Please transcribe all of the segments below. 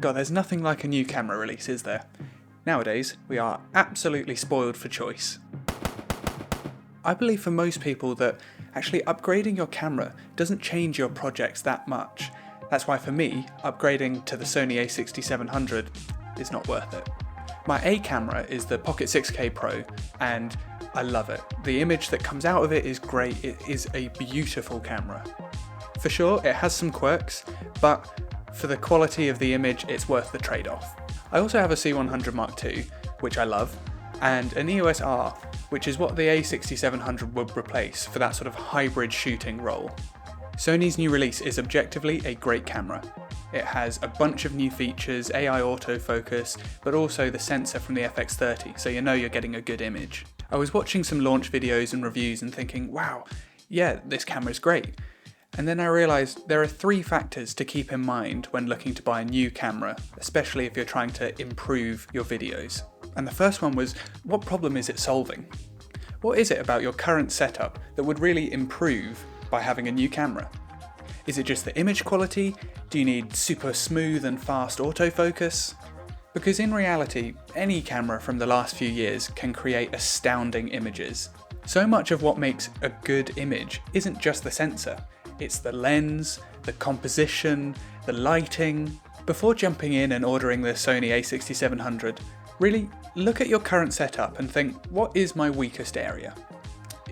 God, there's nothing like a new camera release, is there? Nowadays, we are absolutely spoiled for choice. I believe for most people that actually upgrading your camera doesn't change your projects that much. That's why for me, upgrading to the Sony A6700 is not worth it. My A camera is the Pocket 6K Pro, and I love it. The image that comes out of it is great. It is a beautiful camera. For sure, it has some quirks, but for the quality of the image, it's worth the trade-off. I also have a C100 Mark II, which I love, and an EOS R, which is what the A6700 would replace for that sort of hybrid shooting role. Sony's new release is objectively a great camera. It has a bunch of new features, AI autofocus, but also the sensor from the FX30, so you know you're getting a good image. I was watching some launch videos and reviews and thinking, wow, yeah, this camera's great. And then I realised there are 3 factors to keep in mind when looking to buy a new camera, especially if you're trying to improve your videos. And the first one was, what problem is it solving? What is it about your current setup that would really improve by having a new camera? Is it just the image quality? Do you need super smooth and fast autofocus? Because in reality, any camera from the last few years can create astounding images. So much of what makes a good image isn't just the sensor. It's the lens, the composition, the lighting. Before jumping in and ordering the Sony A6700, really look at your current setup and think, what is my weakest area?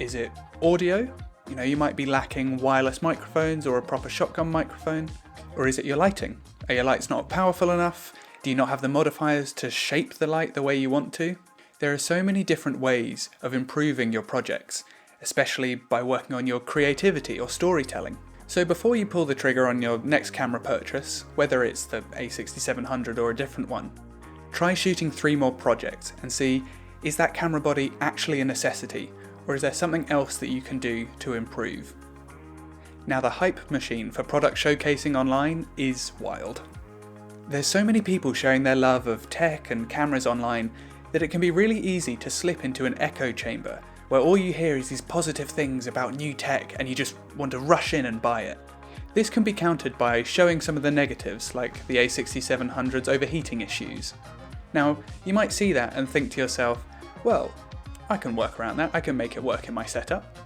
Is it audio? You might be lacking wireless microphones or a proper shotgun microphone. Or is it your lighting? Are your lights not powerful enough? Do you not have the modifiers to shape the light the way you want to? There are so many different ways of improving your projects, especially by working on your creativity or storytelling. So before you pull the trigger on your next camera purchase, whether it's the A6700 or a different one, try shooting 3 more projects and see, is that camera body actually a necessity, or is there something else that you can do to improve? Now the hype machine for product showcasing online is wild. There's so many people sharing their love of tech and cameras online that it can be really easy to slip into an echo chamber where all you hear is these positive things about new tech and you just want to rush in and buy it. This can be countered by showing some of the negatives, like the A6700's overheating issues. Now, you might see that and think to yourself, well, I can work around that, I can make it work in my setup.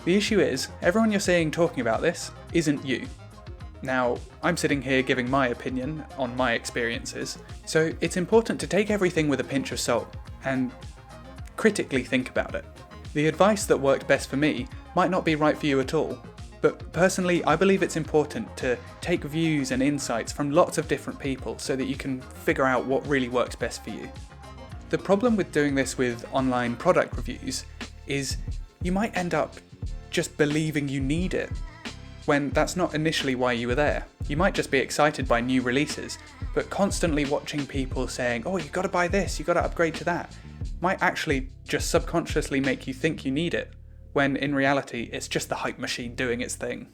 The issue is, everyone you're seeing talking about this isn't you. Now, I'm sitting here giving my opinion on my experiences, so it's important to take everything with a pinch of salt and critically think about it. The advice that worked best for me might not be right for you at all, but personally I believe it's important to take views and insights from lots of different people so that you can figure out what really works best for you. The problem with doing this with online product reviews is you might end up just believing you need it, when that's not initially why you were there. You might just be excited by new releases, but constantly watching people saying, oh, you've got to buy this, you've got to upgrade to that, might actually just subconsciously make you think you need it, when in reality it's just the hype machine doing its thing.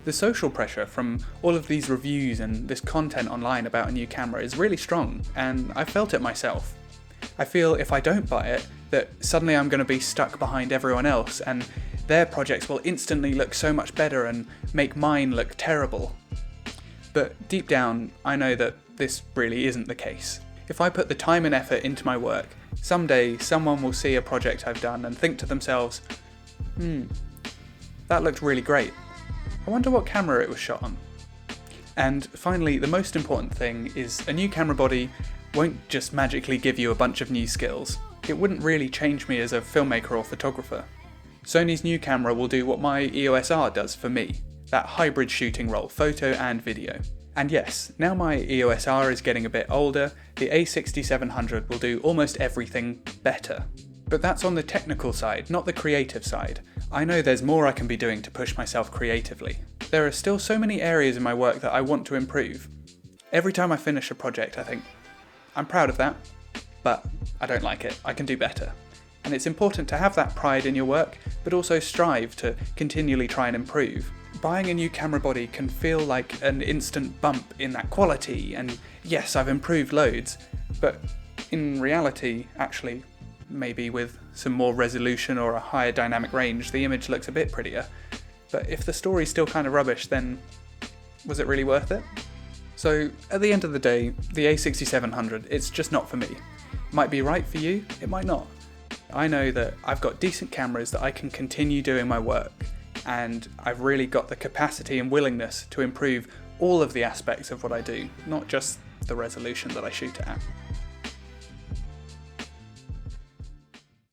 The social pressure from all of these reviews and this content online about a new camera is really strong, and I've felt it myself. I feel if I don't buy it, that suddenly I'm going to be stuck behind everyone else and their projects will instantly look so much better and make mine look terrible. But deep down, I know that this really isn't the case. If I put the time and effort into my work, someday someone will see a project I've done and think to themselves, that looked really great. I wonder what camera it was shot on. And finally, the most important thing is a new camera body won't just magically give you a bunch of new skills. It wouldn't really change me as a filmmaker or photographer. Sony's new camera will do what my EOS R does for me, that hybrid shooting role, photo and video. And yes, now my EOS R is getting a bit older, the A6700 will do almost everything better. But that's on the technical side, not the creative side. I know there's more I can be doing to push myself creatively. There are still so many areas in my work that I want to improve. Every time I finish a project I think, I'm proud of that, but I don't like it, I can do better. And it's important to have that pride in your work, but also strive to continually try and improve. Buying a new camera body can feel like an instant bump in that quality, and yes, I've improved loads, but in reality, actually, maybe with some more resolution or a higher dynamic range, the image looks a bit prettier. But if the story's still kind of rubbish, then was it really worth it? So at the end of the day, the A6700, it's just not for me. It might be right for you, it might not. I know that I've got decent cameras that I can continue doing my work, and I've really got the capacity and willingness to improve all of the aspects of what I do, not just the resolution that I shoot at.